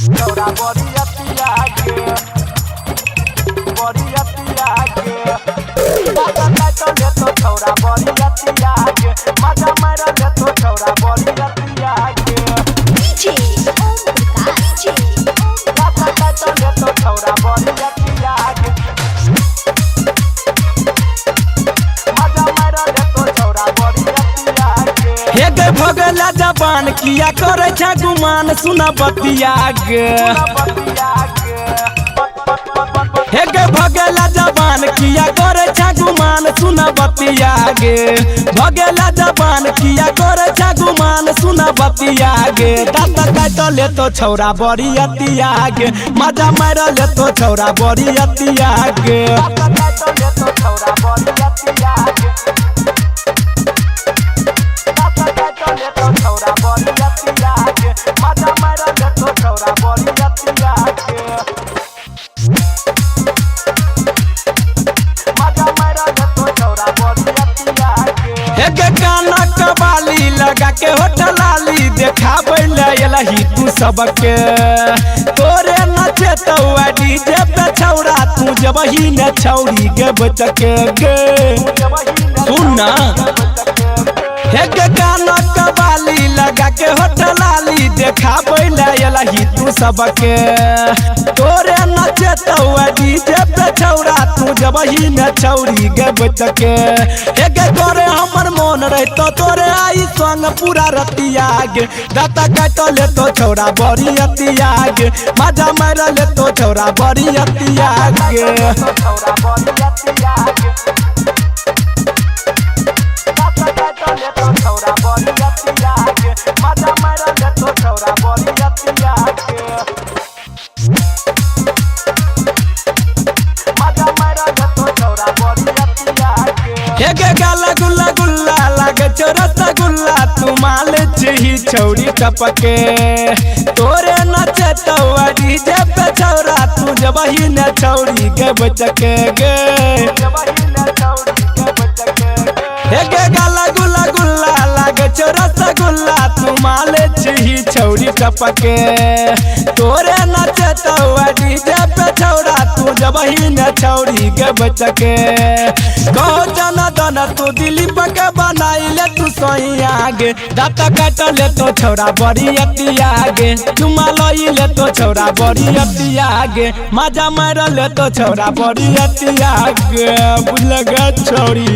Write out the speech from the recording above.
छौरा बरियतिया के मजा काट ले तो छौरा बरियतिया के मजा मार ले तो छौरा बरियतिया के DJ मजा काट ले तो छौरा बरियतिया के मजा मार ले तो छौरा बरियतिया के हे गे भगला जबान किया करे छ गुमान सुना बतिया गे हे गे भगला जबान किया करे छ गुमान सुना बतिया गे भगला जबान किया करे छ गुमान सुना बतिया गे दांत काट ले तो छौरा बरियतिया गे मजा मार ले तो छौरा बरियतिया गे मजा काट ले तो छौरा बरियतिया के छौरा बरियतिया के मजा मार ले तो छौरा बरियतिया के मजा मार ले तो छौरा बरियतिया के हे गे गाना कबाली लगा के होटलाली देखाबै ले एलही तू सबके तोरे नचे तो डीजे पे छौरा तू जबही न छौरी गे बचके गे सुन ना हे गे गाना कबाली लगा के होटलाली देखाबै ले एलही तू सबके तोरे नचे तो डीजे पे छौरा तू जबही न छौरी गे बचके हे गे तोरे हमर मन रहतो तोरे आई संग पूरा रतिया गे दाता काट ले तो छौरा बरियतिया गे मजा मार ले तो छौरा बरियतिया गे छौरा बरियतिया के मजा काट ले तो छौरा बरियतिया के मजा मार ले तो छौरा बरियतिया के मजा मार ले तो छौरा बरियतिया के हे गे गाला गुल्ला गुल्ला लागे चोरसा गुल्ला तू माल छी छौरी टपके तोरे नचे तो डीजे पे छौरा तू जबही न छौरी गे बचके गे हे गे गाला गुल्ला गुल्ला लागे चोरसा गुल्ला तू माल छी छौरी टपके तोरे नचे तो डीजे पे छौरा तू जबही न छौरी गे बचके कहो जना दना तू दिलीप के बनाई ले तू सही आगे दाता काट ले तो छौरा बरियतिया गे चुमा लई ले तो छौरा बरियतिया गे मजा मार ले तो छौरा बरियतिया गे बुझल गे छौरी।